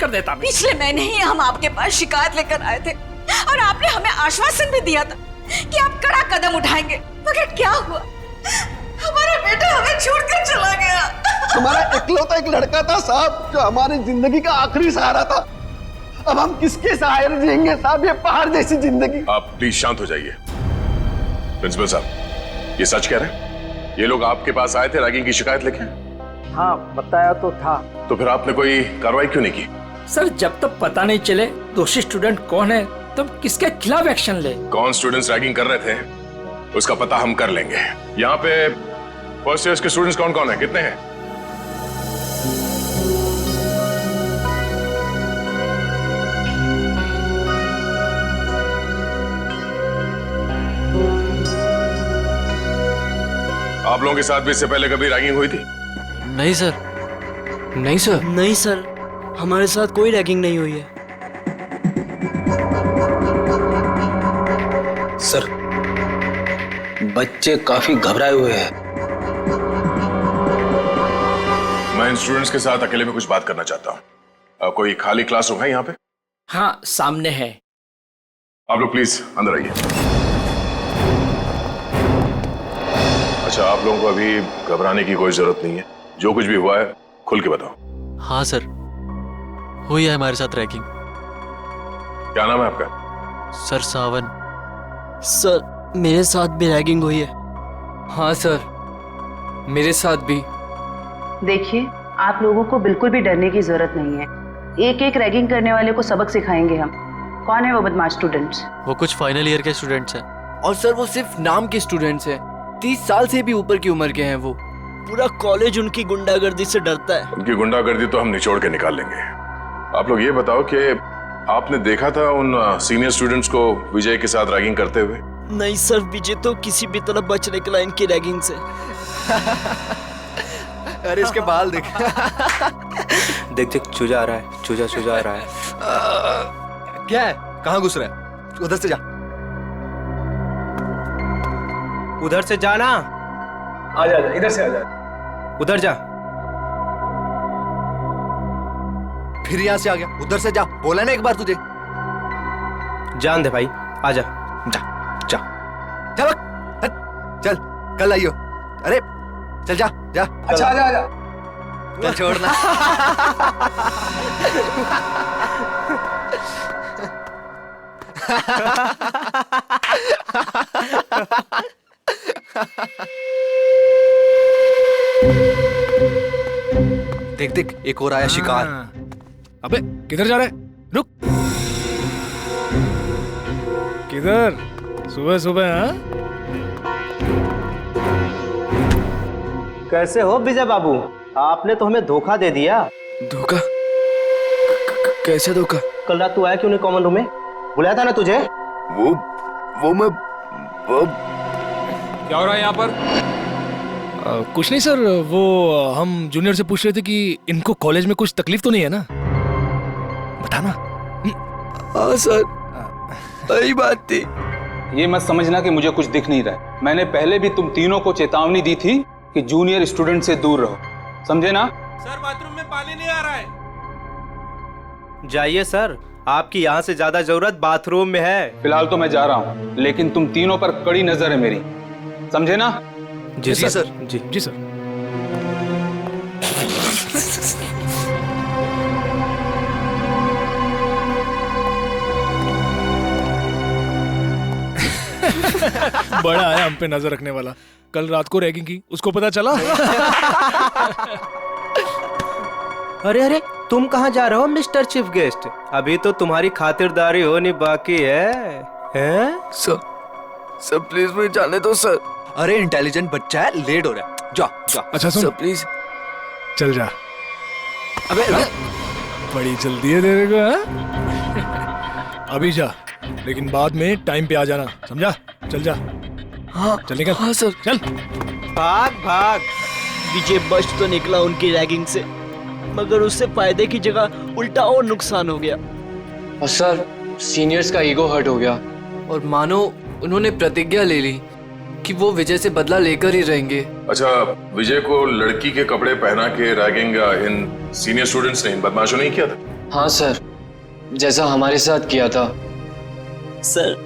कर देता मैं। पिछले महीने ही हम आपके पास शिकायत लेकर आए थे और आपने हमें आश्वासन भी दिया था कि आप कड़ा कदम उठाएंगे, मगर क्या हुआ? हमारा बेटा हमें छोड़कर चला गया। हमारा इकलौता एक लड़का था साहब, जो हमारी जिंदगी का आखिरी सहारा था। अब हम किसके सहारे जिएंगे साहब, ये पहाड़ जैसी जिंदगी। आप प्लीज शांत हो जाइए। प्रिंसिपल साहब, ये सच कह रहे हैं? ये लोग आपके पास आए थे रैगिंग की शिकायत लेके? हाँ, बताया तो था। तो फिर आपने कोई कार्रवाई क्यों नहीं की? सर, जब तक पता नहीं चले दोषी स्टूडेंट कौन है तब किसके खिलाफ एक्शन ले। कौन स्टूडेंट्स रैगिंग कर रहे थे उसका पता हम कर लेंगे। यहाँ पे फर्स्ट ईयर के स्टूडेंट्स कौन कौन है, कितने हैं? आप लोगों के साथ भी इससे पहले कभी रैगिंग हुई थी? नहीं सर। नहीं सर। नहीं सर, हमारे साथ कोई रैगिंग नहीं हुई है। सर, बच्चे काफी घबराए हुए हैं। मैं इन स्टूडेंट्स के साथ अकेले में कुछ बात करना चाहता हूँ। कोई खाली क्लासरूम है यहाँ पे? हाँ, सामने है। आप लोग प्लीज अंदर आइए। अच्छा, आप लोगों को अभी घबराने की कोई जरूरत नहीं है। जो कुछ भी हुआ है खुल के बताओ। हाँ सर, हुई है हमारे साथ रैगिंग। क्या नाम है आपका? सर सावन। सर, मेरे साथ भी रैगिंग हुई है। हाँ सर, मेरे साथ भी। देखिए, आप लोगों को बिल्कुल भी डरने की जरूरत नहीं है। एक एक रैगिंग करने वाले को सबक सिखाएंगे हम। कौन है वो बदमाश स्टूडेंट्स? वो कुछ फाइनल ईयर के स्टूडेंट्स हैं। और सर, वो सिर्फ नाम के स्टूडेंट्स हैं। 30 साल से भी ऊपर की उम्र के हैं वो। पूरा कॉलेज उनकी गुंडागर्दी से डरता है। उनकी गुंडागर्दी तो हम निचोड़ के निकाल लेंगे। आप लोग ये बताओ कि आपने देखा था उन सीनियर स्टूडेंट्स को विजय के साथ रैगिंग करते हुए? नहीं सर, विजय तो किसी भी तरह बच निकला इनकी रैगिंग से। अरे इसके बाल देख। देख देख, चूजा आ रहा है, चूजा चूजा आ रहा है। क्या है? कहाँ घुस रहा है? उधर से जा। उधर से जाना। आजा, इधर से आजा। उधर जा। फिर यहाँ से आ गया। उधर से जा, बोला ना एक बार तुझे। जान दे भाई, आजा। जा जा चल, चल कल आइयो। अरे चल जा जा। अच्छा आजा आजा। चल छोड़ना। देख देख, एक और आया शिकार। अबे किधर जा रहा है? रुक। किधर? सुबह सुबह? हाँ, कैसे हो विजय बाबू? आपने तो हमें धोखा दे दिया। धोखा? कैसे धोखा? कल रात तू आया क्यों नहीं कॉमन रूम में? बुलाया था ना तुझे? वो मैं क्या हो रहा है यहाँ पर? कुछ नहीं सर, वो हम जूनियर से पूछ रहे थे कि इनको कॉलेज में कुछ तकलीफ तो नहीं है ना? बताना। हाँ सर, सही बात थी। ये मत समझना कि मुझे कुछ दिख नहीं रहा है। मैंने पहले भी तुम तीनों को चेतावनी दी थी कि जूनियर स्टूडेंट से दूर रहो, समझे ना? सर, बाथरूम में पानी नहीं आ रहा है। जाइए सर, आपकी यहाँ से ज्यादा जरूरत बाथरूम में है। फिलहाल तो मैं जा रहा हूँ, लेकिन तुम तीनों पर कड़ी नजर है मेरी, समझे ना? जी सर। जी सर। बड़ा आया हम पे नजर रखने वाला। कल रात को रैगिंग की, उसको पता चला? अरे अरे, तुम कहाँ जा रहे हो मिस्टर चीफ गेस्ट? अभी तो तुम्हारी खातिरदारी होनी बाकी है। हैं? सर प्लीज मुझे जाने दो सर। अरे इंटेलिजेंट बच्चा है, लेट हो रहा है। जा जा। अच्छा सुन, सर प्लीज चल जा। अबे बड़ी जल्दी है तेरे को, हाँ? अभी जा, लेकिन बाद में टाइम पे आ जाना, समझा? चल जा। हाँ चल निकल। हाँ सर। चल भाग भाग। विजय बच तो निकला उनकी रैगिंग से, मगर उससे फायदे की जगह उल्टा और नुकसान हो गया। और सर, सीनियर्स का ईगो हर्ट हो गया और मानो उन्होंने प्रतिज्ञा ले ली कि वो विजय से बदला लेकर ही रहेंगे। अच्छा, विजय को लड़की के कपड़े पहना के रैगिंग इन सीनियर स्टूडेंट्स ने, इन बदमाशों ने किया था? हाँ सर, जैसा हमारे साथ किया था। सर,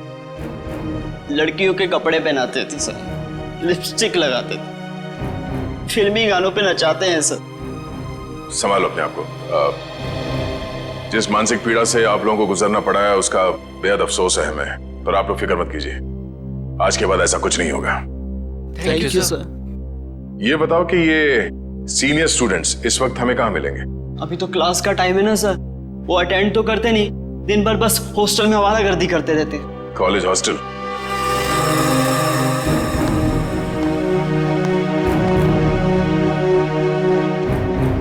लड़कियों के कपड़े पहनाते थे सर, लिपस्टिक लगाते थे, फिल्मी गानों पे नचाते हैं सर। संभालो अपने आप को। जिस मानसिक पीड़ा से आप लोगों को गुजरना पड़ा है उसका बेहद अफसोस है हमें, पर आप लोग फिक्र मत कीजिए, आज के बाद ऐसा कुछ नहीं होगा। Thank you sir. ये बताओ कि ये सीनियर स्टूडेंट्स इस वक्त हमें कहाँ मिलेंगे? अभी तो क्लास का टाइम है ना सर, वो अटेंड तो करते नहीं, दिन भर बस हॉस्टल में आवारागर्दी करते रहते। College hostel?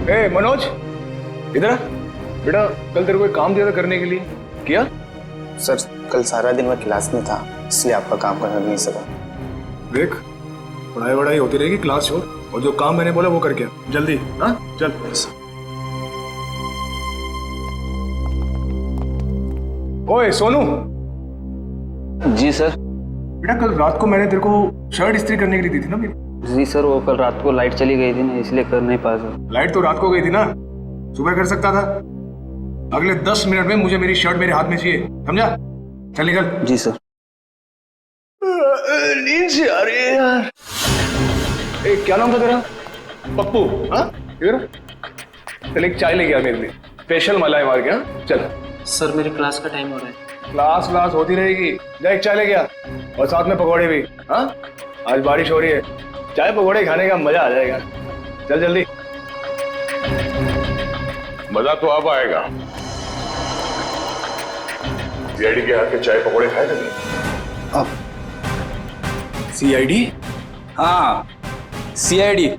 ए मनोज, इधर आ। बेटा, कल तेरे को एक काम दिया था करने के लिए, किया? सर, कल सारा दिन मैं क्लास में था, इसलिए आपका काम करने नहीं सका। देख, पढ़ाई वढ़ाई होती रहेगी, क्लास छोड़, और जो काम मैंने बोला वो करके आ, जल्दी। हाँ चल। ओए सोनू। जी सर। बेटा, कल रात को मैंने तेरे को शर्ट इस्त्री करने के लिए दी थी ना मेरी? जी सर, वो कल रात को लाइट चली गई थी ना, इसलिए कर नहीं पाया सर। लाइट तो रात को गई थी ना, सुबह कर सकता था। अगले 10 मिनट में मुझे मेरी शर्ट मेरे हाथ में चाहिए, समझा? चल निकल। जी सर। नींद से आ रही है यार। ए, क्या नाम था तेरा? पप्पू? हाँ, इधर चल, एक चाय लेके आ मेरे लिए, स्पेशल मलाई मार के। हाँ चल। सर, मेरी क्लास का टाइम हो रहा है। क्लास होती रहेगी, जा एक चाय लेके आ, और साथ में पकौड़े भी। हाँ, आज बारिश हो रही है, चाय पकौड़े खाने का मजा आ जाएगा। चल जल्दी। मजा तो अब आएगा। सीआईडी के हाथ के चाय पकौड़े खाए कभी? अब सीआईडी? हाँ, सीआईडी।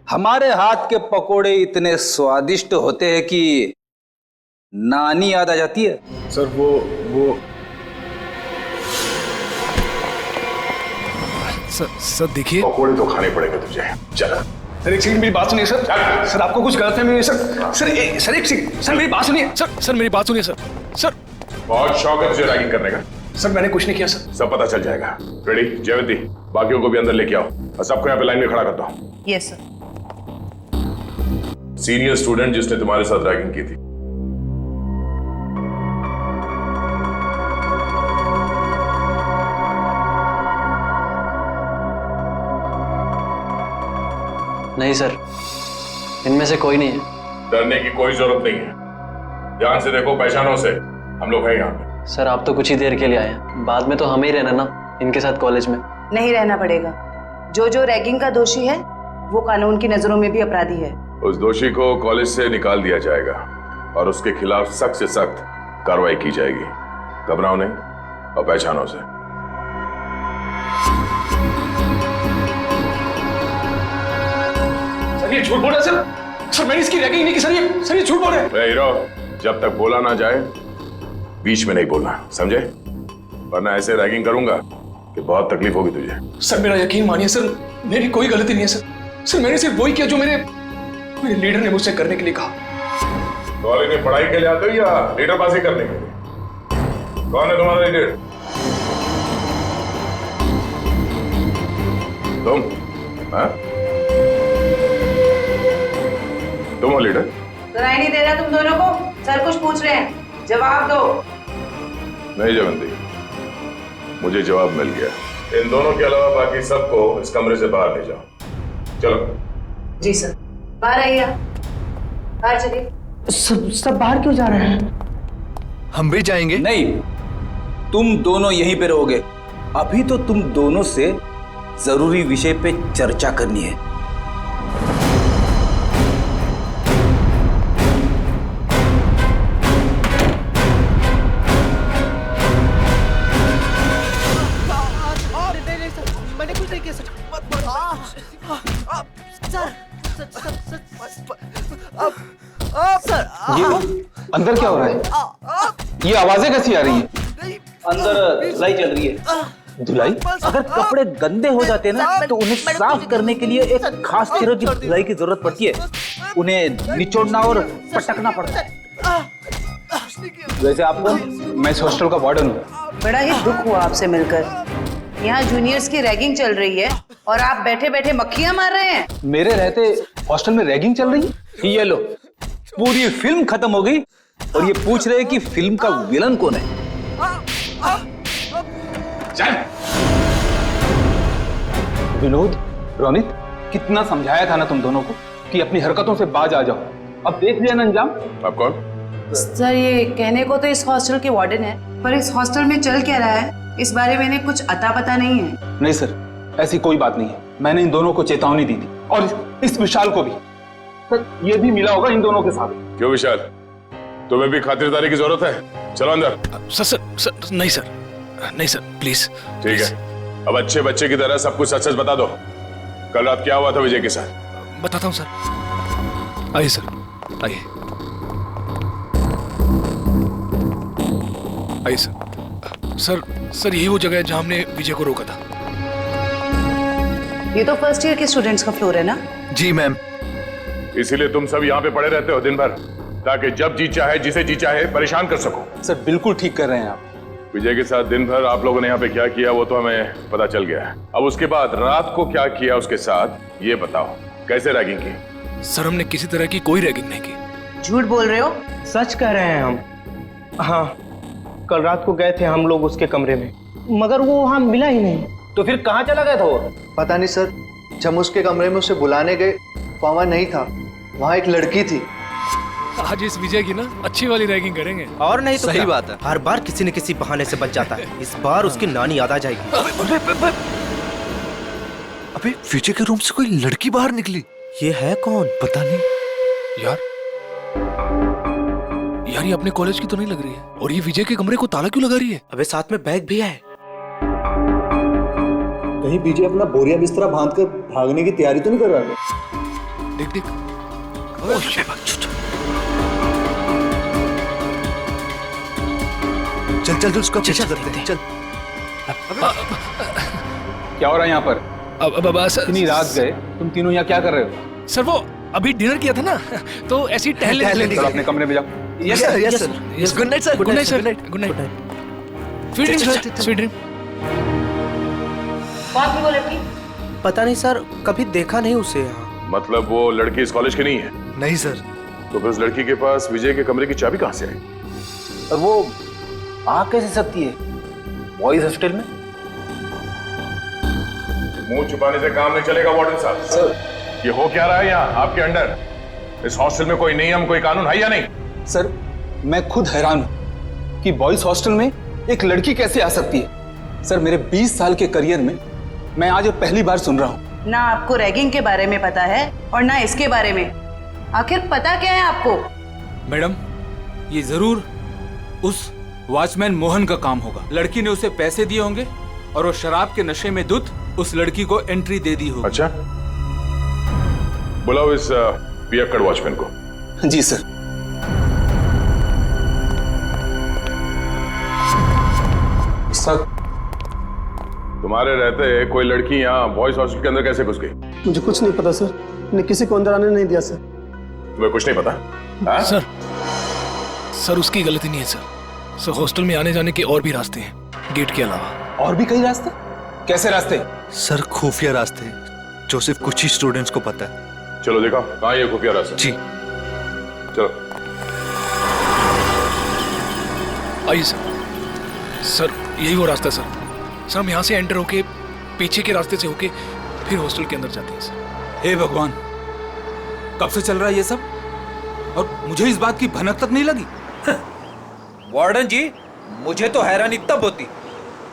हमारे हाथ के पकोड़े इतने स्वादिष्ट होते हैं कि नानी याद आ जाती है। सर वो सर देखिए, पकोड़े तो खाने पड़ेंगे तुझे। चल। सर एक सेकंड, मेरी बात सुनिए सर। सर आपको कुछ गलत है सर। सर एक सेकंड, सर मेरी बात सुनिए। सर मेरी बात सुनिए सर। बहुत शौक है तुझे रैगिंग करने का? सर मैंने कुछ नहीं किया सर। सब पता चल जाएगा। रेडी? जयवंती, बाकियों को भी अंदर लेके आओ और सबको यहाँ पे लाइन में खड़ा कर दो। Yes sir. सीनियर स्टूडेंट जिसने तुम्हारे साथ रैगिंग की थी, नहीं सर, इनमें से कोई नहीं है। डरने की कोई जरूरत नहीं है, ध्यान से देखो, पहचानो से, हम लोग हैं यहाँ पे। सर आप तो कुछ ही देर के लिए आए हैं, बाद में तो हमें ही रहना ना इनके साथ कॉलेज में। नहीं रहना पड़ेगा। जो रैगिंग का दोषी है वो कानून की नजरों में भी अपराधी है। उस दोषी को कॉलेज से निकाल दिया जाएगा और उसके खिलाफ सख्त से सख्त कार्रवाई की जाएगी। घबराओ नहीं और पहचानो से। सर ये झूठ बोल रहा है सर। सर मैंने इसकी रैगिंग नहीं की सर, ये झूठ बोल रहे हैं। हीरो, जब तक बोला ना जाए बीच में नहीं बोलना, समझे? वरना ऐसे रैगिंग करूंगा कि बहुत तकलीफ होगी तुझे। सर मेरा यकीन मानिए सर, मेरी कोई गलती नहीं है सर। सर मैंने सिर्फ वही किया जो मेरे लीडर ने मुझसे करने के लिए कहा। कॉलेज में पढ़ाई के लिए आते हो या लीडरबाजी करने के लिए? कौन है तुम्हारा लीडर? तुम? हाँ? तुम हो लीडर? सुनाई नहीं दे रहा तुम दोनों को? सर कुछ पूछ रहे हैं, जवाब दो। नहीं जयवंती, मुझे जवाब मिल गया। इन दोनों के अलावा बाकी सबको इस कमरे से बाहर ले जाओ। चलो। जी सर। बाहर आइए, बाहर चलिए। सब बाहर क्यों जा रहे हैं? हम भी जाएंगे। नहीं, तुम दोनों यहीं पे रहोगे। अभी तो तुम दोनों से जरूरी विषय पे चर्चा करनी है। मैंने कुछ नहीं किया सर। ये अंदर क्या हो रहा है? ये आवाजें कैसी आ रही हैं? अंदर धुलाई चल रही है। धुलाई? अगर कपड़े गंदे हो जाते हैं ना तो उन्हें साफ करने के लिए एक खास तरह की धुलाई की जरूरत पड़ती है। उन्हें निचोड़ना और पटकना पड़ता है। वैसे आपको, मैं इस हॉस्टल का वार्डन हूँ। बड़ा ही दुख हुआ आपसे मिलकर। यहाँ जूनियर्स की रैगिंग चल रही है और आप बैठे बैठे मक्खियां मार रहे हैं। मेरे रहते हॉस्टल में रैगिंग चल रही है? ये लो, पूरी फिल्म खत्म हो गई और ये पूछ रहे हैं कि फिल्म का विलन कौन है। चल। विनोद, रोनित, कितना समझाया था ना तुम दोनों को कि अपनी हरकतों से बाज आ जाओ। अब देख लिया ना अंजाम। आप कौन? सर ये कहने को तो इस हॉस्टल के वार्डन है, पर इस हॉस्टल में चल क्या रहा है इस बारे में इन्हें कुछ अता पता नहीं है। नहीं सर, ऐसी कोई बात नहीं है। मैंने इन दोनों को चेतावनी दी थी और इस विशाल को भी। सर ये भी मिला होगा इन दोनों के साथ। क्यों विशाल, तुम्हें भी खातिरदारी की जरूरत है? चलो अंदर। सर नहीं सर, नहीं सर प्लीज। ठीक है, अब अच्छे बच्चे की तरह सब कुछ सच सच बता दो। कल रात क्या हुआ था विजय के साथ? बताता हूँ सर। आइए सर, आइए आइए सर। सर यही वो जगह है जहाँ हमने विजय को रोका था। ये तो फर्स्ट ईयर के स्टूडेंट्स का फ्लोर है ना? जी मैम। इसीलिए तुम सब यहाँ पे पड़े रहते हो दिन भर, ताकि जब जी चाहे जिसे जी चाहे परेशान कर सको। सर बिल्कुल ठीक कर रहे हैं आप। विजय के साथ दिन भर आप लोगों ने यहाँ पे क्या किया वो तो हमें पता चल गया है। अब उसके बाद रात को क्या किया उसके साथ ये बताओ। कैसे रैगिंग की? सर हमने किसी तरह की कोई रैगिंग नहीं की। झूठ बोल रहे हो? सच कह रहे हैं हम। हाँ, कल रात को गए थे हम लोग उसके कमरे में, मगर वो वहाँ मिला ही नहीं। तो फिर कहाँ चला गया था वो? पता नहीं सर, जब उसके कमरे में उसे बुलाने गए वहाँ नहीं था, वहाँ एक लड़की थी। आज इस विजय की ना अच्छी वाली रैगिंग करेंगे। और नहीं तो सही क्या? बात है। हर बार किसी न किसी बहाने से बच जाता है। इस बार उसकी नानी याद आ जाएगी। अबे विजय के रूम से कोई लड़की बाहर निकली। ये है कौन? पता नहीं यार ये अपने कॉलेज की तो नहीं लग रही है। और ये विजय के कमरे को ताला क्यों लगा रही है? अबे साथ में बैग भी है। कहीं विजय अपना बोरिया बिस्तरा बांध कर भागने की तैयारी तो नहीं कर रहा है? देख चल चल उसका पीछा करते हैं। चल। क्या हो रहा है यहाँ पर? अब इतनी रात गए तुम तीनों यहाँ क्या कर रहे हो? सर वो अभी डिनर किया था ना, तो ऐसी टहलने चलो अपने कमरे में जाओ। Yes sir, yes sir. Good night sir. Good night sir. Good night. Sweet dream, sweet dream. कौन थी वो लड़की? पता नहीं सर, कभी देखा नहीं उसे यहाँ। मतलब वो लड़की इस कॉलेज की नहीं है? नहीं सर। तो फिर उस लड़की के पास विजय के कमरे की चाबी कहाँ से आई? और वो आ कैसे सकती है बॉयज हॉस्टल में? मुंह छुपाने से काम नहीं चलेगा वार्डन साहब। सर ये हो क्या रहा है यहाँ आपके अंडर? इस हॉस्टल में कोई नियम कोई कानून है या नहीं? सर मैं खुद हैरान हूं कि बॉयज हॉस्टल में एक लड़की कैसे आ सकती है। सर मेरे 20 साल के करियर में मैं आज पहली बार सुन रहा हूं। ना आपको रैगिंग के बारे में पता है और ना इसके बारे में। आखिर पता क्या है आपको? मैडम ये जरूर उस वॉचमैन मोहन का काम होगा। लड़की ने उसे पैसे दिए होंगे और वो शराब के नशे में धुत उस लड़की को एंट्री दे दी होगी। अच्छा, बुलाओ इस पियक्कड़ वॉचमैन को। जी सर। सर तुम्हारे रहते कोई लड़की यहाँ बॉयज हॉस्टल के अंदर कैसे घुस गई? मुझे कुछ नहीं पता सर, मैंने किसी को अंदर आने नहीं दिया सर। तुम्हें कुछ नहीं पता? हाँ? सर उसकी गलती नहीं है सर हॉस्टल में आने जाने के और भी रास्ते हैं गेट के अलावा। और भी कई रास्ते? कैसे रास्ते? सर खुफिया रास्ते जो सिर्फ कुछ ही स्टूडेंट्स को पता है। चलो दिखाओ कहाँ ये खुफिया रास्ता। जी चलो। आइए सर यही वो रास्ता है सर हम यहाँ से एंटर होके पीछे के रास्ते से होके फिर हॉस्टल के अंदर जाते हैं सर। हे भगवान, कब से चल रहा है ये सब और मुझे इस बात की भनक तक नहीं लगी। वार्डन जी, मुझे तो हैरानी तब होती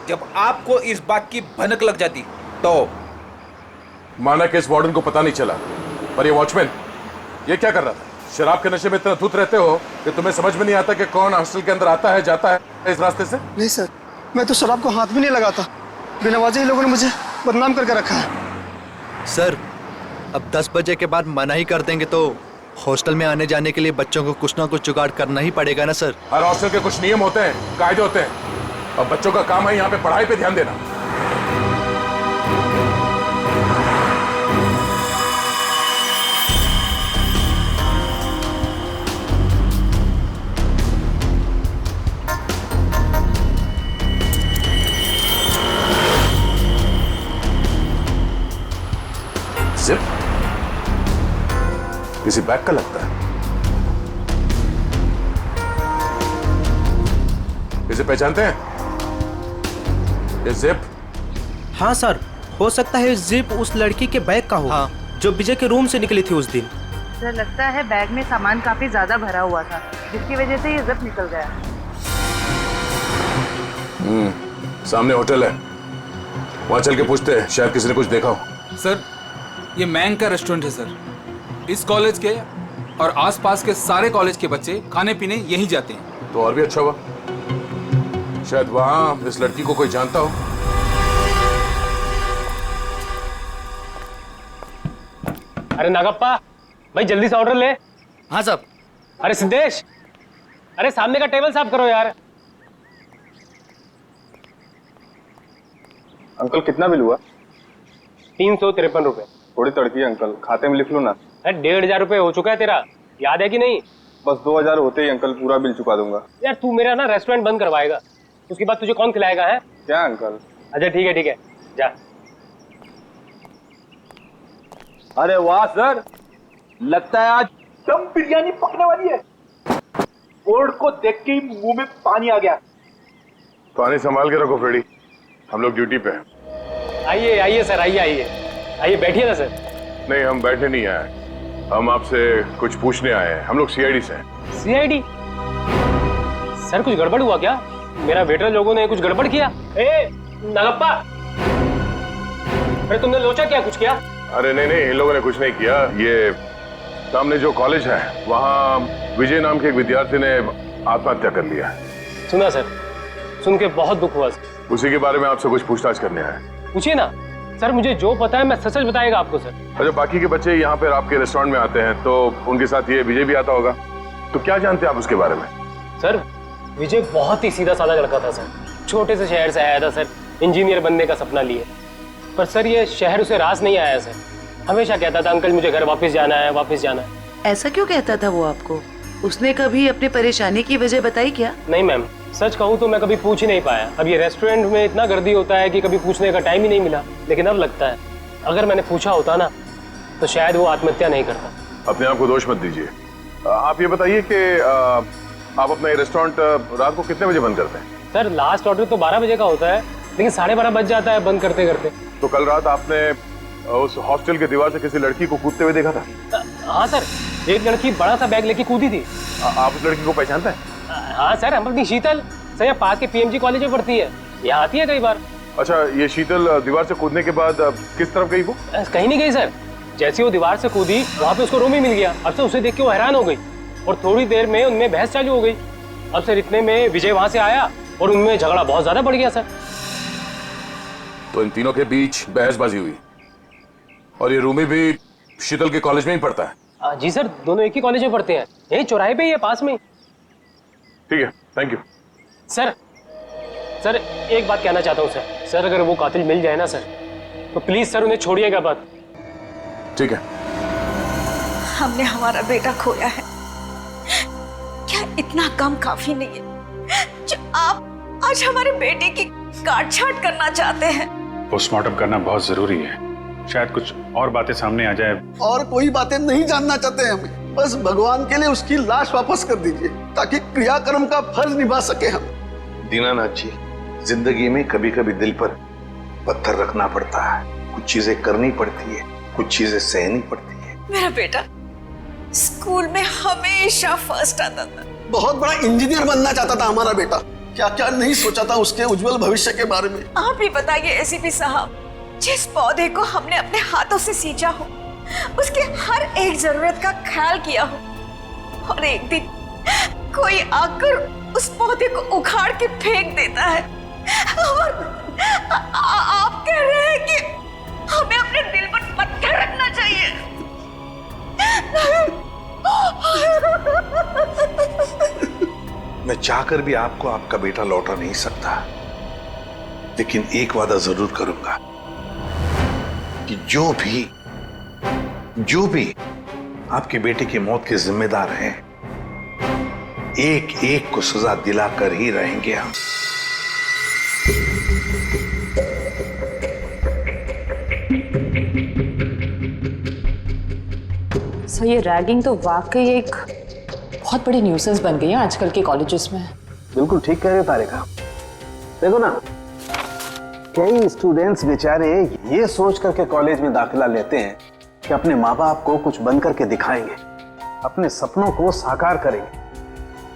जब आपको इस बात की भनक लग जाती। तो माना कि इस वार्डन को पता नहीं चला, पर ये वॉचमैन ये क्या कर रहा था? शराब के नशे में इतना धुत रहते हो कि तुम्हें समझ में नहीं आता कि कौन हॉस्टल के अंदर आता है जाता है इस रास्ते से? नहीं सर, मैं तो शराब को हाथ भी नहीं लगाता। बिना वजह ही लोगों ने मुझे बदनाम करके रखा है। सर अब 10 बजे के बाद मना ही कर देंगे तो हॉस्टल में आने जाने के लिए बच्चों को कुछ ना कुछ जुगाड़ करना ही पड़ेगा ना सर। हर हॉस्टल के कुछ नियम होते हैं, कायदे होते हैं, और बच्चों का काम है यहाँ पे पढ़ाई पे ध्यान देना। जिप किसी बैग का लगता है। इसे पहचानते हैं? ये जिप? हाँ सर, हो सकता है जिप उस लड़की के बैग का हो। हाँ। जो विजय के रूम से निकली थी उस दिन। सर लगता है बैग में सामान काफी ज्यादा भरा हुआ था, जिसकी वजह से ये जिप निकल गया। सामने होटल है, वहां चल के पूछते हैं, शायद किसी ने कुछ देखा हो। सर, ये मैंग का रेस्टोरेंट है सर। इस कॉलेज के और आसपास के सारे कॉलेज के बच्चे खाने पीने यहीं जाते हैं। तो और भी अच्छा हुआ, शायद वहां इस लड़की को कोई जानता हो। अरे नागप्पा भाई, जल्दी से ऑर्डर ले। हाँ साहब। अरे सिद्धेश, अरे सामने का टेबल साफ करो यार। अंकल कितना बिल हुआ? 353 रुपए। थोड़ी तड़की है अंकल, खाते में लिख लो ना। अरे 1,500 रुपए हो चुका है तेरा, याद है कि नहीं? बस 2000 होते ही अंकल पूरा बिल चुका दूंगा। यार तू मेरा ना रेस्टोरेंट बंद करवाएगा, उसके बाद तुझे कौन खिलाएगा है? क्या अंकल? अच्छा ठीक है जा। अरे वाह सर, लगता है आज दम बिरयानी पकने वाली है। बोर्ड को देख के ही मुंह में पानी आ गया। पानी संभाल के रखो फ्रेडी, हम लोग ड्यूटी पे हैं। आइए सर, आइए बैठिए ना सर। नहीं, हम बैठने नहीं आए, हम आपसे कुछ पूछने आए हैं। हम लोग सीआईडी से हैं। सीआईडी? सर कुछ गड़बड़ हुआ क्या? मेरा वेटर लोगों ने कुछ गड़बड़ किया? ए नागप्पा, अरे तुमने लोचा क्या, कुछ किया? अरे नहीं, इन लोगों ने कुछ नहीं किया। ये सामने जो कॉलेज है, वहाँ विजय नाम के एक विद्यार्थी ने आत्महत्या कर लिया। सुना सर, सुन के बहुत दुख हुआ। उसी के बारे में आपसे कुछ पूछताछ करने आए। पूछिए ना सर, मुझे जो पता है मैं सच बताएगा आपको सर। अच्छा, बाकी के बच्चे यहाँ पर आपके रेस्टोरेंट में आते हैं, तो उनके साथ ये विजय भी आता होगा, तो क्या जानते हैं आप उसके बारे में? सर विजय बहुत ही सीधा साधा लड़का था सर, छोटे से शहर से आया था सर, इंजीनियर बनने का सपना लिए। पर सर ये शहर उसे रास नहीं आया सर, हमेशा कहता था अंकल मुझे घर वापस जाना है। ऐसा क्यों कहता था वो आपको? उसने कभी अपनी परेशानी की वजह बताई क्या? नहीं मैम, सच कहूँ तो मैं कभी पूछ ही नहीं पाया। अब ये रेस्टोरेंट में इतना गर्दी होता है कि कभी पूछने का टाइम ही नहीं मिला। लेकिन अब लगता है अगर मैंने पूछा होता ना तो शायद वो आत्महत्या नहीं करता। अपने आप को दोष मत दीजिए। आप ये बताइए कि आप अपना ये रेस्टोरेंट रात को कितने बजे बंद करते हैं? सर लास्ट ऑर्डर तो 12 बजे का होता है, लेकिन 12:30 बज जाता है बंद करते करते। तो कल रात आपने उस हॉस्टल के दीवार से किसी लड़की को कूदते हुए देखा था? हाँ सर, एक लड़की बड़ा सा बैग लेके कूदी थी। आप उस लड़की को पहचानते हैं? हाँ सर, हम अपनी शीतल सर पास के पीएमजी कॉलेज में पढ़ती है, यहाँ आती है कई बार। अच्छा, ये शीतल दीवार से कूदने के बाद किस तरफ गई वो? कहीं नहीं गई सर, जैसे वो दीवार से कूदी वहाँ पे उसको रूम ही मिल गया। अब से उसे देख के वो हैरान हो गई और थोड़ी देर में उनमें बहस चालू हो गई। अब सर इतने में विजय वहाँ से आया और उनमें झगड़ा बहुत ज्यादा बढ़ गया सर। तो इन तीनों के बीच बहसबाजी हुई और ये रूमी भी शीतल के कॉलेज में ही पढ़ता है? जी सर, दोनों एक ही कॉलेज में पढ़ते हैं, यही चौराहे पे ही है, पास में। ठीक है, थैंक यू। सर एक बात कहना चाहता हूँ सर, अगर वो कातिल मिल जाए ना सर तो प्लीज सर उन्हें छोड़िएगा बात। ठीक है। हमने हमारा बेटा खोया है, क्या इतना कम काफी नहीं है जो आप आज हमारे बेटे की काट छाट करना चाहते हैं? पोस्टमार्टम करना बहुत जरूरी है, शायद कुछ और बातें सामने आ जाए। और कोई बातें नहीं जानना चाहते हमें, बस भगवान के लिए उसकी लाश वापस कर दीजिए ताकि क्रियाकर्म का फर्ज निभा सके हम। दीनानाथ जी, जिंदगी में कभी कभी दिल पर पत्थर रखना पड़ता है, कुछ चीजें करनी पड़ती है, कुछ चीजें सहनी पड़ती है। मेरा बेटा स्कूल में हमेशा फर्स्ट आता था, बहुत बड़ा इंजीनियर बनना चाहता था हमारा बेटा, क्या क्या नहीं सोचा था उसके उज्जवल भविष्य के बारे में। आप ही बताइए एसीपी साहब, जिस पौधे को हमने अपने हाथों से सींचा हो, उसके हर एक जरूरत का ख्याल किया हो, और एक दिन कोई आकर उस पौधे को उखाड़ के फेंक देता है और आप कह रहे हैं कि हमें अपने दिल पर पत्थर रखना चाहिए। मैं चाहकर भी आपको आपका बेटा लौटा नहीं सकता, लेकिन एक वादा जरूर करूंगा कि जो भी आपके बेटे की मौत के जिम्मेदार हैं, एक एक को सजा दिलाकर ही रहेंगे हम। सर ये रैगिंग तो वाकई एक बहुत बड़ी न्यूसेंस बन गई है आजकल के कॉलेजेस में। बिल्कुल ठीक कह रहे हो तारिका। देखो ना, कई स्टूडेंट्स बेचारे ये सोच करके कॉलेज में दाखिला लेते हैं कि अपने माँ बाप को कुछ बन करके दिखाएंगे, अपने सपनों को साकार करेंगे,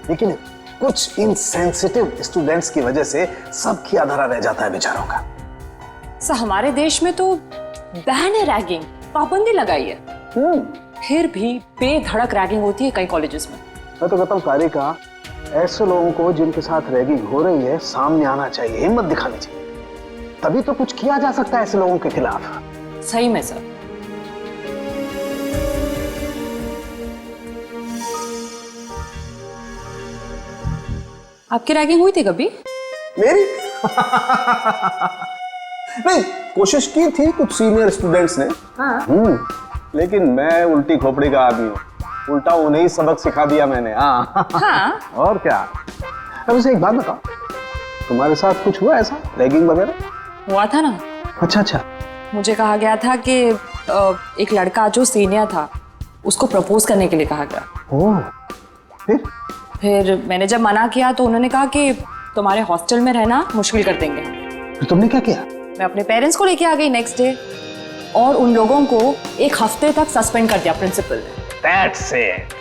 लेकिन कुछ इनसेंसिटिव स्टूडेंट्स की वजह से सब किया धरा रह जाता है बेचारों का। सर हमारे देश में तो बैन है रैगिंग, पाबंदी लगाई है, फिर भी बेधड़क रैगिंग होती है कई कॉलेजेस में। मैं तो कहता हूँ तारिका, ऐसे लोगों को जिनके साथ रैगिंग हो रही है सामने आना चाहिए, हिम्मत दिखानी चाहिए, तभी तो कुछ किया जा सकता है ऐसे लोगों के खिलाफ। सही में सर। आपकी रैगिंग हुई थी कभी? मेरी? नहीं, कोशिश की थी कुछ सीनियर स्टूडेंट्स ने। लेकिन मैं उल्टी खोपड़ी का आदमी हूँ, उल्टा उन्हें ही सबक सिखा दिया मैंने। हाँ। और क्या। अब मुझे एक बात बताओ, तुम्हारे साथ कुछ हुआ ऐसा रैगिंग वगैरह? हुआ था ना। अच्छा। मुझे कहा गया था कि एक लड़का जो सीनियर था उसको प्रपोज करने के लिए कहा गया। ओह, फिर मैंने जब मना किया तो उन्होंने कहा कि तुम्हारे हॉस्टल में रहना मुश्किल कर देंगे। फिर तुमने क्या किया? मैं अपने पेरेंट्स को लेके आ गई नेक्स्ट डे, और उन लोगों को 1 हफ्ते तक सस्पेंड कर दिया प्रिंसिपल ने। That's it.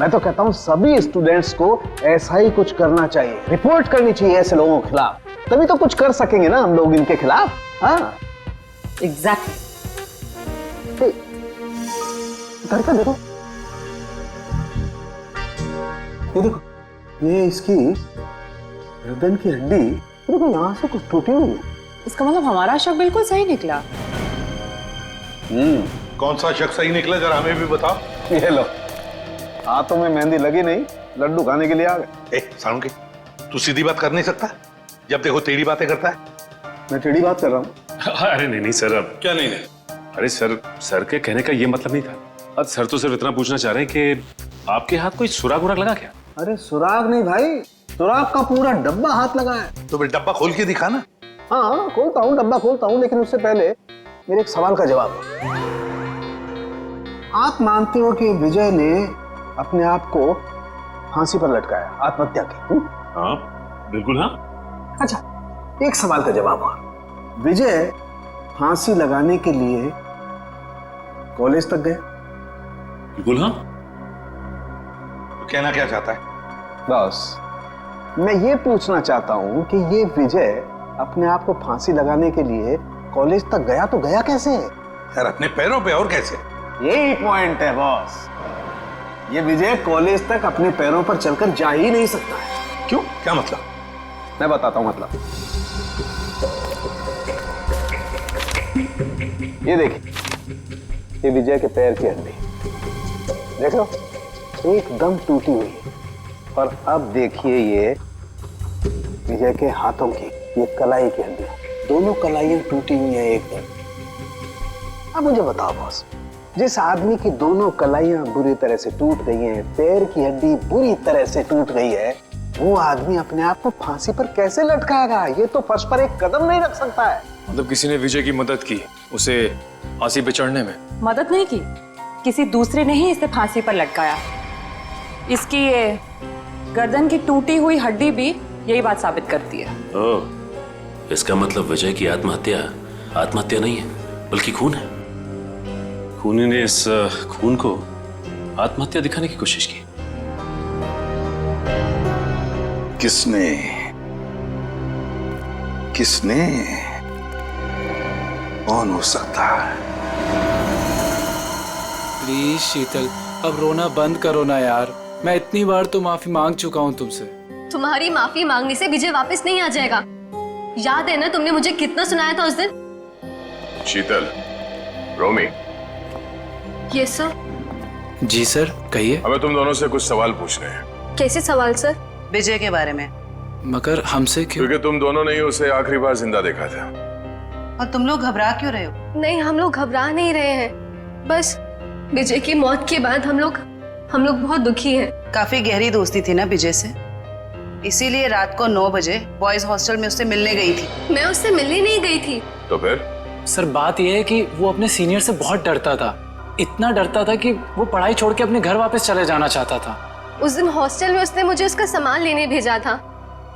मैं तो कहता हूँ सभी स्टूडेंट्स को ऐसा ही कुछ करना चाहिए, रिपोर्ट करनी चाहिए ऐसे लोगों के खिलाफ, तभी तो कुछ कर सकेंगे ना हम लोग इनके खिलाफ। हाँ, एग्जैक्टली। तारिका देखो, ये देखो, ये इसकी गर्दन की हड्डी देखो यहाँ से कुछ टूटी हुई है। इसका मतलब हमारा शक बिल्कुल सही निकला। कौन सा शक सही निकला, जरा हमें भी बताओ। ये लो, हाथों में मेहंदी लगी नहीं, लड्डू खाने के लिए आ गए। सालुंकी, तू सीधी बात कर नहीं सकता? जब देखो टेढ़ी बातें करता है। मैं टेढ़ी बात कर रहा हूँ? अरे नहीं सर, अब क्या नहीं? अरे सर के कहने का ये मतलब नहीं था। अब सर तो सिर्फ इतना पूछना चाह रहे हैं कि आपके हाथ कोई सुराग उराग लगा क्या? अरे सुराग नहीं भाई, सुराग का पूरा डब्बा हाथ लगा है। तो फिर डब्बा खोल के दिखा ना। हाँ खोलता हूँ, डब्बा खोलता हूँ, लेकिन उससे पहले मेरे एक सवाल का जवाब है। आप मानते हो कि विजय ने अपने आप को फांसी पर लटकाया, आत्महत्या की? हाँ बिल्कुल। हाँ अच्छा, एक सवाल का जवाब और, विजय फांसी लगाने के लिए कॉलेज तक गए? बिल्कुल हाँ। तो कहना क्या चाहता है? बस मैं ये पूछना चाहता हूं कि ये विजय अपने आप को फांसी लगाने के लिए कॉलेज तक गया तो गया कैसे? यार अपने पैरों पे, और कैसे? यही पॉइंट है बॉस, ये विजय कॉलेज तक अपने पैरों पर चलकर जा ही नहीं सकता है। क्यों, क्या मतलब? मैं बताता हूं मतलब। ये देखिए, ये विजय के पैर की हड्डी देख लो, एकदम टूटी हुई है। और अब देखिए ये विजय के हाथों की, ये कलाई की हड्डी, दोनों कलाइयां टूटी हुई हैं एकदम। अब मुझे बताओ बॉस, जिस आदमी की दोनों कलाइयां बुरी तरह से टूट गई हैं, पैर की हड्डी बुरी तरह से टूट गई है, वो आदमी अपने आप को फांसी पर कैसे लटकाएगा? ये तो फर्श पर एक कदम नहीं रख सकता है। मतलब किसी ने विजय की मदद की उसे फांसी पे चढ़ने में? मदद नहीं की, किसी दूसरे ने ही इसे फांसी पर लटकाया। इसकी ये गर्दन की टूटी हुई हड्डी भी यही बात साबित करती है। ओह, इसका मतलब विजय की आत्महत्या नहीं है बल्कि खून है। खूनी ने इस खून को आत्महत्या दिखाने की कोशिश की। किसने? कौन हो सकता है? प्लीज शीतल, अब रोना बंद करो ना यार। मैं इतनी बार तो माफी मांग चुका हूँ तुमसे। तुम्हारी माफी मांगने से विजय वापस नहीं आ जाएगा। याद है ना तुमने मुझे कितना सुनाया था उस दिन? शीतल, रोमी। Yes sir. जी सर, कहिए। हमें तुम दोनों से कुछ सवाल पूछने हैं। कैसे सवाल सर? विजय के बारे में। मगर हमसे क्यों? क्योंकि तुम दोनों ने ही उसे आखिरी बार जिंदा देखा था। और तुम लोग घबरा क्यों रहे हो? नहीं, हम लोग घबरा नहीं रहे हैं, बस विजय की मौत के बाद हम लोग बहुत दुखी हैं। काफी गहरी दोस्ती थी ना विजय से, इसीलिए रात को 9 बजे बॉयज हॉस्टल में उससे मिलने गई थी। मैं उससे मिलने नहीं गई थी। तो फिर? सर बात यह है कि वो अपने सीनियर से बहुत डरता था, इतना डरता था कि वो पढ़ाई छोड़ के अपने घर वापस चले जाना चाहता था। उस दिन हॉस्टल में उसने मुझे उसका सामान लेने भेजा था।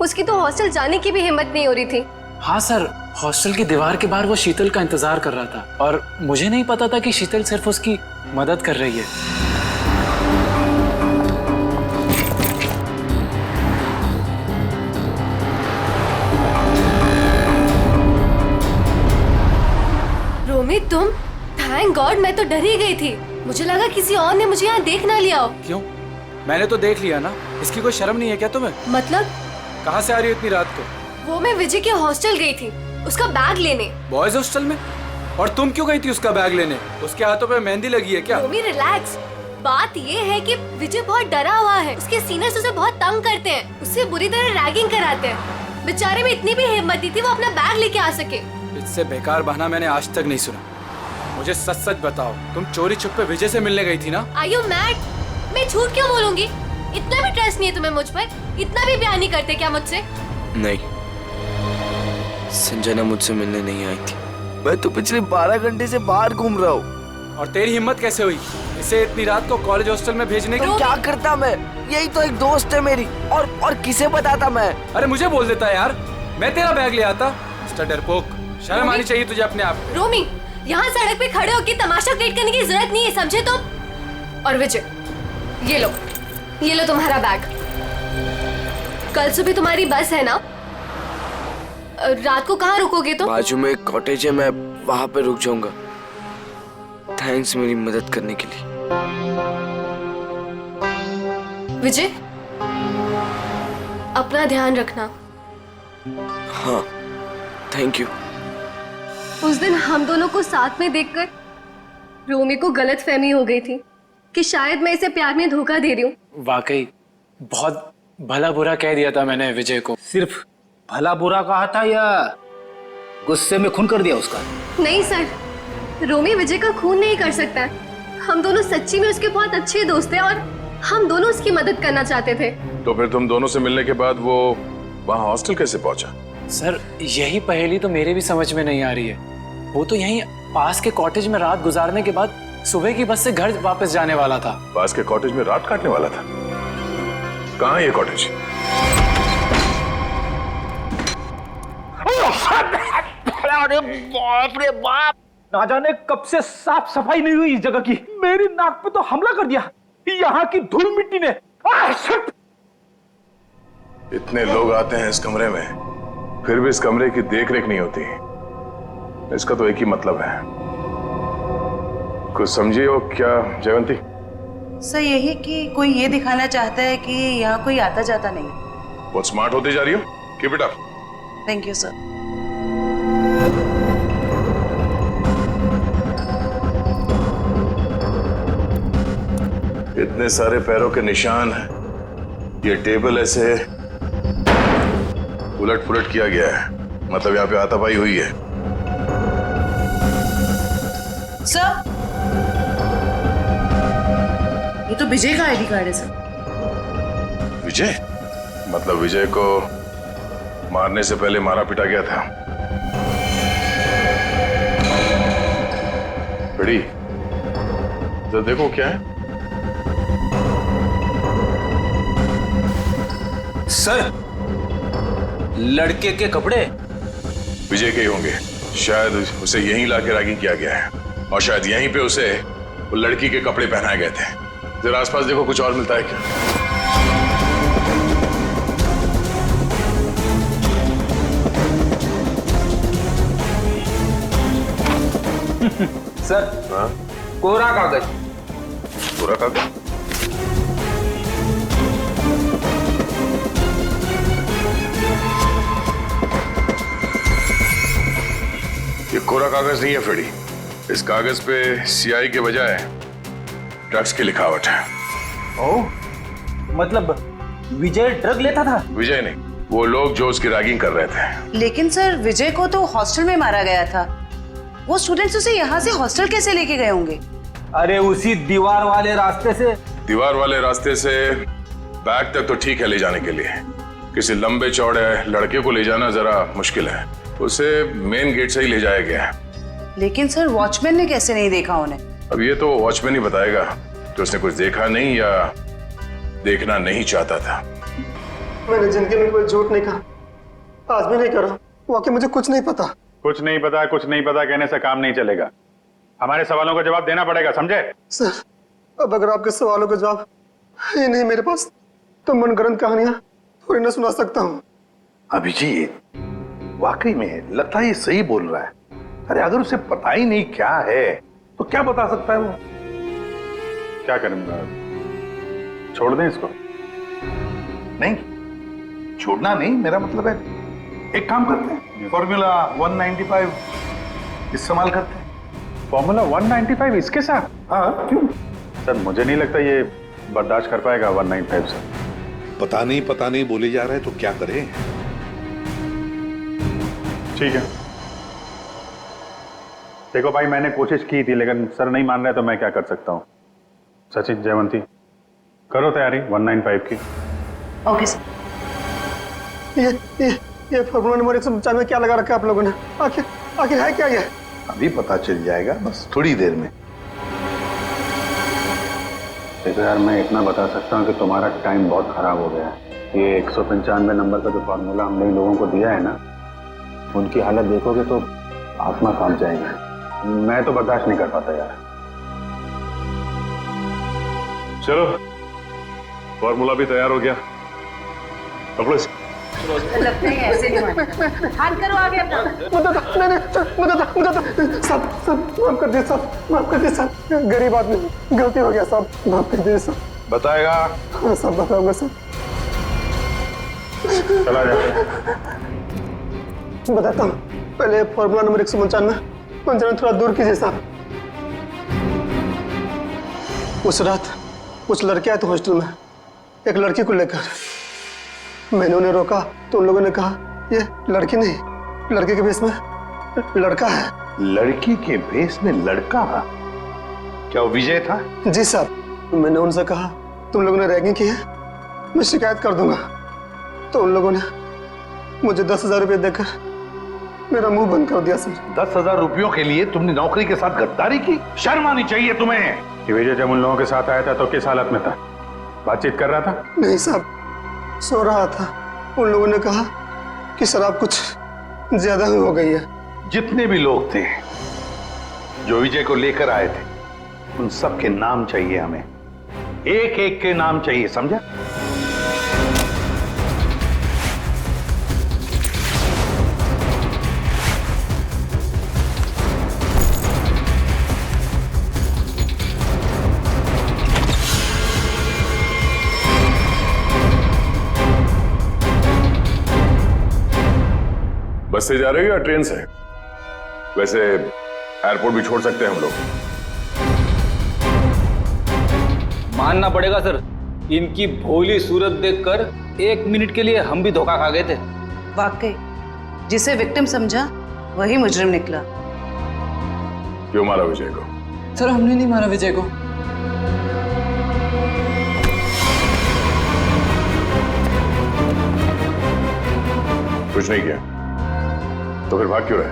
उसकी तो हॉस्टल जाने की भी हिम्मत नहीं हो रही थी। हाँ सर, हॉस्टल की दीवार के बाहर वो शीतल का इंतजार कर रहा था और मुझे नहीं पता था कि शीतल सिर्फ उसकी मदद कर रही है। रोमी तुम, थैंक गॉड, मैं तो डर ही गई थी। मुझे लगा किसी और ने मुझे यहाँ देख ना लिया हो। क्यों? मैंने तो देख लिया ना। इसकी कोई शर्म नहीं है क्या तुम्हें? मतलब? कहाँ से आ रही हो इतनी रात को? वो मैं विजय के हॉस्टल गई थी उसका बैग लेने। बॉयज हॉस्टल में? और तुम क्यों गई थी उसका बैग लेने? उसके हाथों पे मेहंदी लगी है क्या? रोमी रिलैक्स। बात ये है कि विजय बहुत डरा हुआ है। उसके सीनियर्स उसे बहुत तंग करते हैं, उससे बुरी तरह रैगिंग कराते हैं। बेचारे में इतनी भी हिम्मत नहीं थी वो अपना बैग लेके आ सके। इससे बेकार बहाना मैंने आज तक नहीं सुना। मुझे सच सच बताओ, तुम चोरी छुपे विजय से मिलने गई थी ना? Are you mad? मैं झूठ क्यों बोलूंगी? इतना भी ट्रस्ट नहीं है तुम्हें मुझ पर? इतना भी प्यार नहीं करते क्या मुझसे? नहीं, संजना मुझसे मिलने नहीं आई थी। मैं तो पिछले 12 घंटे से बाहर घूम रहा हूँ। और तेरी हिम्मत कैसे हुई इसे इतनी रात को कॉलेज हॉस्टल में भेजने की? तो क्या करता मैं? यही तो एक दोस्त है मेरी। और किसे बताता मैं? अरे मुझे बोल देता यार, मैं तेरा बैग ले आता। मिस्टर डरपोक, शर्म आनी चाहिए तुझे अपने आप। रोमी, यहाँ सड़क पे खड़े होकर तमाशा क्रिएट करने की जरूरत नहीं है, समझे तुम? और विजय, ये लो तुम्हारा बैग। कल सुबह तुम्हारी बस है ना? रात को कहाँ रुकोगे तुम? बाजू में एक कॉटेज है, मैं वहाँ पे रुक जाऊंगा। थैंक्स मेरी मदद करने के लिए। विजय, अपना ध्यान रखना। हाँ, थैंक यू। उस दिन हम दोनों को साथ में देखकर रोमी को गलतफहमी हो गई थी कि शायद मैं इसे प्यार में धोखा दे रही हूँ। वाकई बहुत भला बुरा कह दिया था मैंने विजय को। सिर्फ भला बुरा कहा था या गुस्से में खून कर दिया उसका? नहीं सर, रोमी विजय का खून नहीं कर सकता। हम दोनों सच्ची में उसके बहुत अच्छे दोस्त हैं और हम दोनों उसकी मदद करना चाहते थे। तो फिर तुम दोनों से मिलने के बाद वो वहाँ हॉस्टल कैसे पहुंचा? सर, यही पहेली तो मेरे भी समझ में नहीं आ रही है। वो तो यहीं पास के कॉटेज में रात गुजारने के बाद सुबह की बस से घर वापस जाने वाला था। पास के कॉटेज में रात काटने वाला था? कहाँ है ये कॉटेज? अरे बाप रे बाप, ना जाने कब से साफ सफाई नहीं हुई इस जगह की। मेरी नाक पे तो हमला कर दिया यहाँ की धूल मिट्टी ने। इतने लोग आते हैं इस कमरे में, फिर भी इस कमरे की देख रेख नहीं होती। इसका तो एक ही मतलब है। कुछ समझिए हो क्या जयवंती? सर यही कि कोई ये दिखाना चाहता है कि यहाँ कोई आता जाता नहीं। बहुत स्मार्ट होती जा रही हो। Keep it up. Thank you sir. इतने सारे पैरों के निशान हैं। ये टेबल ऐसे उलट पुलट किया गया है, मतलब यहाँ पे हाथापाई हुई है। सर, ये तो विजय का आईडी कार्ड है सर। विजय? मतलब विजय को मारने से पहले मारा पीटा गया था। बड़ी तो देखो क्या है। सर, लड़के के कपड़े विजय के ही होंगे। शायद उसे यहीं लाके रैगिंग किया गया है और शायद यहीं पे उसे वो लड़की के कपड़े पहनाए गए थे। जरा आसपास देखो, कुछ और मिलता है क्या? सर, हाँ? कोरा कागज। कोरा कागज? ये कोरा कागज नहीं है फ्रेडी। इस कागज पे सीआई के बजाय ड्रग्स की लिखावट है। ओह, मतलब विजय ड्रग लेता था? विजय नहीं, वो लोग जो उसकी रैगिंग कर रहे थे। लेकिन सर, विजय को तो हॉस्टल में मारा गया था। वो स्टूडेंट्स उसे यहाँ से हॉस्टल कैसे लेके गए होंगे? अरे उसी दीवार वाले रास्ते से। दीवार वाले रास्ते से बैग तक तो ठीक है ले जाने के लिए, किसी लंबे चौड़े लड़के को ले जाना जरा मुश्किल है। उसे मेन गेट से ही ले जाया गया है। लेकिन सर, वॉचमैन ने कैसे नहीं देखा उन्हें? अब ये तो वॉचमैन ही बताएगा कि उसने कुछ देखा नहीं या देखना नहीं चाहता था। मैंने जिंदगी में कोई झूठ नहीं कहा, आज भी नहीं करा। वाकई मुझे कुछ नहीं पता। कुछ नहीं पता कहने से काम नहीं चलेगा। हमारे सवालों का जवाब देना पड़ेगा, समझे? सर, अब अगर आपके सवालों का जवाब ही नहीं मेरे पास, तो मनगढ़ंत कहानियां थोड़ी ना सुना सकता हूँ। अभिजीत, वाकई में लगता है ये सही बोल रहा है। अरे अगर उसे पता ही नहीं क्या है तो क्या बता सकता है वो? क्या करूंगा? छोड़ दें इसको? नहीं, छोड़ना नहीं, मेरा मतलब है एक काम करते हैं, फॉर्मूला 195 इस्तेमाल करते हैं। फॉर्मूला 195 इसके साथ? हाँ, क्यों? सर मुझे नहीं लगता ये बर्दाश्त कर पाएगा 195 से। पता नहीं बोले जा रहे हैं तो क्या करें? ठीक है, देखो भाई, मैंने कोशिश की थी लेकिन सर नहीं मान रहे तो मैं क्या कर सकता हूँ। सचिन, जयवंती, करो तैयारी 195 की। Okay sir. ये फॉर्मूला नंबर 195 में क्या लगा रखा है आप लोगों ने? आखिर है क्या ये? अभी पता चल जाएगा, बस थोड़ी देर में। देखो यार, मैं इतना बता सकता हूँ कि तुम्हारा टाइम बहुत खराब हो गया है। ये 195 नंबर का जो फार्मूला हमने इन लोगों को दिया है ना, उनकी हालत देखोगे तो आत्मा कांप जाएगी। मैं तो बर्दाश्त नहीं कर पाता यार। चलो, फॉर्मूला भी तैयार हो गया, पकड़ो इसे। लगता है ऐसे नहीं मानेगा। हाथ करो आगे अपना। सब माफ कर दे, सब माफ कर दे, सब गरीब आदमी, गलती हो गया, सब माफ कर दे, सब बताएगा। हाँ, सब बताऊंगा सब। चला जा। बताता हूँ, पहले फॉर्मूला नंबर 195 थोड़ा दूर कीजिए साहब। उस रात कुछ लड़के आए थे हॉस्टल में, एक लड़की को लेकर। मैंने उन्हें रोका तो उन लोगों ने कहा ये लड़की नहीं, लड़के के भेष में लड़का है। लड़की के भेष में लड़का? क्या वो विजय था? जी साहब, मैंने उनसे कहा तुम लोगों ने रैगिंग की है, मैं शिकायत कर दूंगा। तो उन लोगों ने मुझे 10,000 रुपये देकर मेरा मुंह बंद कर दिया सर। 10,000 रुपयों के लिए तुमने नौकरी के साथ गद्दारी की? शर्म आनी चाहिए तुम्हें। विजय जब उन लोगों के साथ आया था तो किस हालत में था? बातचीत कर रहा था? नहीं साहब, सो रहा था। उन लोगों ने कहा कि शराब कुछ ज्यादा ही हो गई है। जितने भी लोग थे जो विजय को लेकर आए थे, उन सब के नाम चाहिए हमें, एक एक के नाम चाहिए, समझा? बस से जा रहे हो या ट्रेन से? वैसे एयरपोर्ट भी छोड़ सकते हैं हम लोग। मानना पड़ेगा सर, इनकी भोली सूरत देखकर 1 मिनट के लिए हम भी धोखा खा गए थे। वाकई जिसे विक्टिम समझा वही मुजरिम निकला। क्यों मारा विजय को? सर हमने नहीं मारा विजय को। कुछ नहीं किया तो फिर भाग क्यों रहे?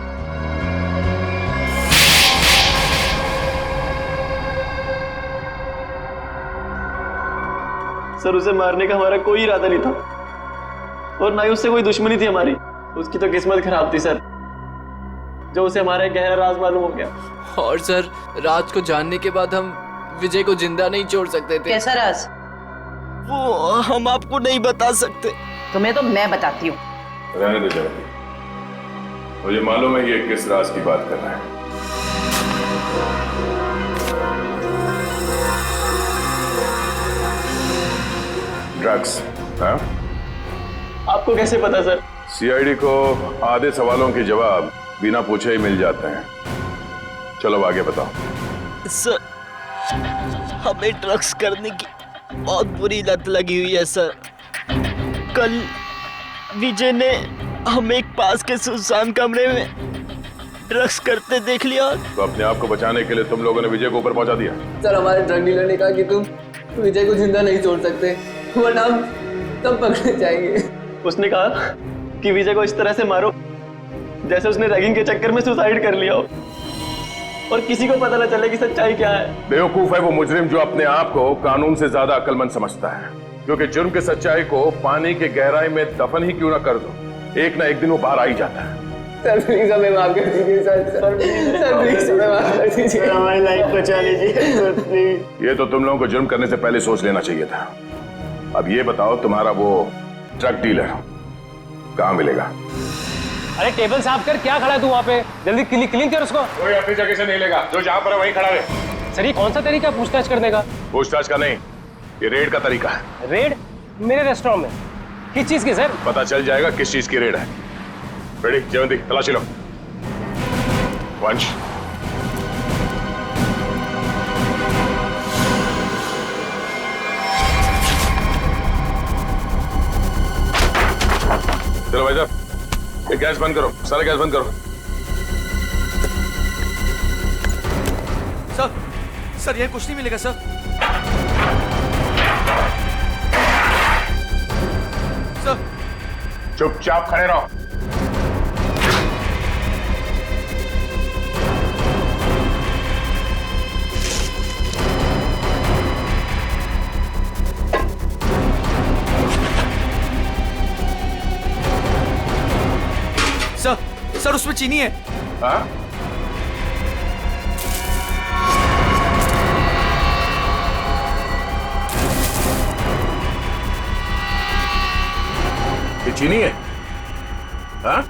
सर उसे मारने का हमारा कोई इरादा नहीं था और ना ही उससे कोई दुश्मनी थी हमारी। उसकी तो किस्मत खराब थी सर, जो उसे हमारा एक गहरा राज मालूम हो गया। और सर राज को जानने के बाद हम विजय को जिंदा नहीं छोड़ सकते थे। कैसा राज? वो हम आपको नहीं बता सकते। तुम्हें तो मैं बताती हूँ। रहने दो जरा, मुझे मालूम है ये किस राज की बात कर रहा है। ड्रग्स? हाँ? आपको कैसे पता सर? सीआईडी को आधे सवालों के जवाब बिना पूछे ही मिल जाते हैं। चलो आगे बताओ। सर हमें ड्रग्स करने की बहुत बुरी लत लगी हुई है सर। कल विजय ने हमें एक पास के सुनसान कमरे में ड्रग्स करते देख लिया। तो अपने आप को बचाने के लिए तुम लोगों ने विजय को ऊपर पहुंचा दिया? सर हमारे ड्रग डीलर ने कहा कि तुम विजय को जिंदा नहीं छोड़ सकते, वरना हम तब पकड़े जाएंगे। उसने कहा कि विजय को इस तरह से मारो जैसे उसने रैगिंग के चक्कर में सुसाइड कर लिया हो और किसी को पता न चले कि सच्चाई क्या है। बेवकूफ है वो मुजरिम जो अपने आप को कानून से ज्यादा अक्लमंद समझता है। क्योंकि जुर्म की सच्चाई को पानी की गहराई में दफन ही क्यों ना कर दो, एक ना एक दिन वो बाहर आ ही जाता है। सर प्लीज हमें माफ कर दीजिए सर प्लीज हमें माफ कर दीजिए, हमारी लाइफ बचा लीजिए सर प्लीज। ये तो तुम लोगों को जुर्म करने से पहले सोच लेना चाहिए था। अब ये बताओ, तुम्हारा वो ट्रक डीलर कहाँ मिलेगा? अरे टेबल साफ कर, क्या खड़ा है तू वहाँ पे? जल्दी क्लीन कर उसको। कोई अपनी जगह से नहीं लेगा, जो जहाँ पर है वहीं खड़ा रहे। सर ये कौन सा तरीका पूछताछ करने का? पूछताछ का नहीं, ये रेड का तरीका है। रेड मेरे रेस्टोरेंट में? किस चीज की सर? पता चल जाएगा किस चीज की रेड है। रेडी, जयवंती तलाशी लो। वंश, चलो भाई साहब, ये गैस बंद करो, सारा गैस बंद करो। सर यहाँ कुछ नहीं मिलेगा सर। चुपचाप खड़े रहो। सर उसमें चीनी है। हाँ? ये चीनी है? हाँ?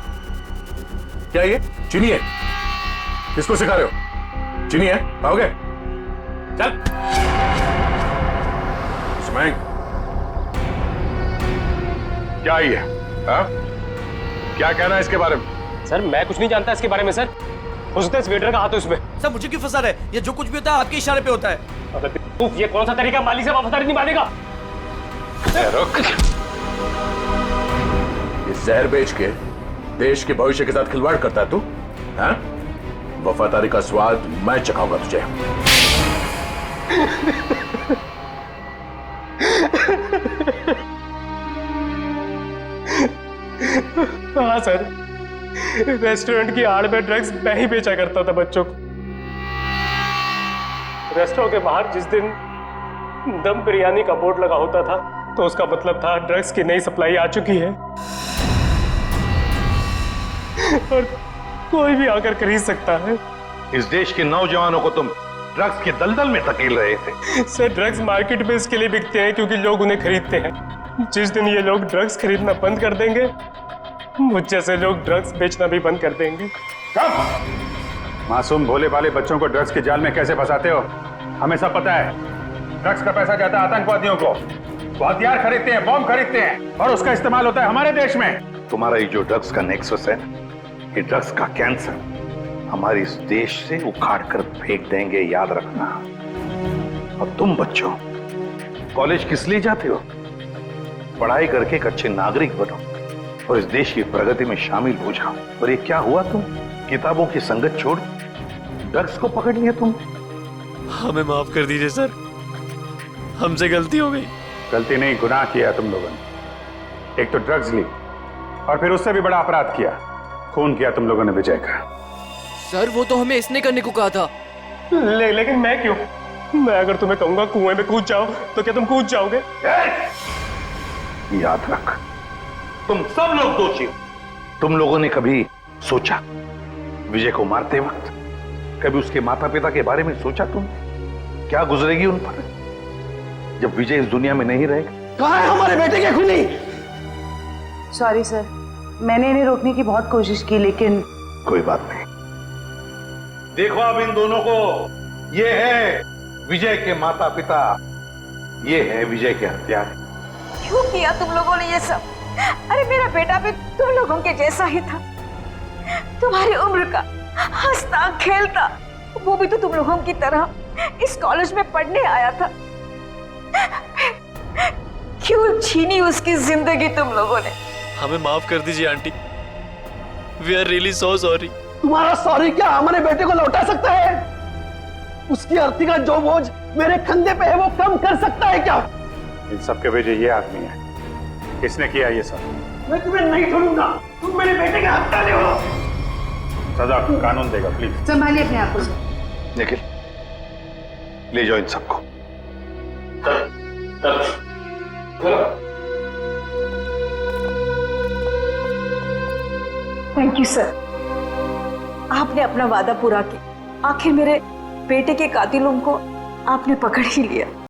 क्या ये चीनी है? किसको सिखा रहे हो? चीनी है? खाओगे? चल। इसमें क्या ये? हाँ? क्या कहना है इसके बारे में? सर मैं कुछ नहीं जानता इसके बारे में सर। हो सकता है इस वेटर का हाथ हो इसमें। सर मुझे क्यों फंसा रहे? ये जो कुछ भी होता है आपके इशारे पे होता है। अबे ये कौन सा तरीका माली से वफादारी निभाने का? रुक। ये जहर बेच के देश के भविष्य के साथ खिलवाड़ करता है तू? हाँ? वफादारी का स्वाद मैं चखाऊंगा तुझे। हाँ सर, रेस्टोरेंट की आड़ में ड्रग्स मैं ही बेचा करता था बच्चों को। रेस्टोरेंट के बाहर जिस दिन दम बिरयानी का बोर्ड लगा होता था तो उसका मतलब था ड्रग्स की नई सप्लाई आ चुकी है और कोई भी आकर खरीद सकता है। इस देश के नौजवानों को तुम ड्रग्स के दलदल में धकेल रहे थे। सर ड्रग्स मार्केट में इसके लिए बिकते हैं क्योंकि लोग उन्हें खरीदते हैं। जिस दिन ये लोग ड्रग्स खरीदना बंद कर देंगे, मुझ जैसे लोग ड्रग्स बेचना भी बंद कर देंगे। मासूम भोले भाले बच्चों को ड्रग्स के जाल में कैसे फंसाते हो? हमें सब पता है। ड्रग्स का पैसा जाता है आतंकवादियों को, वो हथियार खरीदते हैं, बॉम्ब खरीदते हैं और उसका इस्तेमाल होता है हमारे देश में। तुम्हारा ये जो ड्रग्स का नेक्सस है, ये ड्रग्स का कैंसर हमारे इस देश से उखाड़ कर फेंक देंगे, याद रखना। और तुम बच्चों कॉलेज किस लिए जाते हो? पढ़ाई करके एक अच्छे नागरिक बनो और इस देश की प्रगति में शामिल हो जाओ। और ये क्या हुआ, तुम किताबों की संगत छोड़ ड्रग्स को पकड़ लिया तुम। हमें माफ कर दीजिए सर, हमसे गलती हो गई। गलती नहीं, गुनाह किया तुम लोगों ने। एक तो ड्रग्स ली और फिर उससे भी बड़ा अपराध किया, खून किया तुम लोगों ने विजय का। सर वो तो हमें इसने करने को कहा था। लेकिन मैं क्यों? मैं अगर तुम्हें कहूंगा कुएं में कूद जाओ तो क्या तुम कूद जाओगे? याद रख, तुम सब लोग दोषी हो। तुम लोगों ने कभी सोचा विजय को मारते वक्त, कभी उसके माता पिता के बारे में सोचा तुम क्या गुजरेगी उन पर जब विजय इस दुनिया में नहीं रहेगा? कहाँ है हमारे बेटे के खूनी? सॉरी सर, मैंने इन्हें रोकने की बहुत कोशिश की लेकिन कोई बात नहीं। देखो अब इन दोनों को, ये है विजय के माता पिता, ये है विजय के हत्यारे। क्यों किया तुम लोगों ने ये सब? अरे मेरा बेटा भी तुम लोगों के जैसा ही था, तुम्हारी उम्र का, हंसता खेलता। वो भी तो तुम लोगों की तरह इस कॉलेज में पढ़ने आया था। क्यों छीनी उसकी जिंदगी तुम लोगों ने? हमें माफ कर दीजिए aunty, we are really so sorry. तुम्हारा सॉरी क्या हमारे बेटे को लौटा सकता है? उसकी अर्थी का जो बोझ मेरे कंधे पे है वो कम कर सकता है क्या? इन सब के वजह ये आदमी है। किसने किया ये सब? मैं तुम्हें नहीं छोड़ूंगा, तुम मेरे बेटे के हत्यारे हो। सजा कानून देगा, प्लीज संभालिए अपने आप को। निखिल ले जाओ इन सबको। थैंक यू सर, आपने अपना वादा पूरा किया। आखिर मेरे बेटे के कातिलों को आपने पकड़ ही लिया।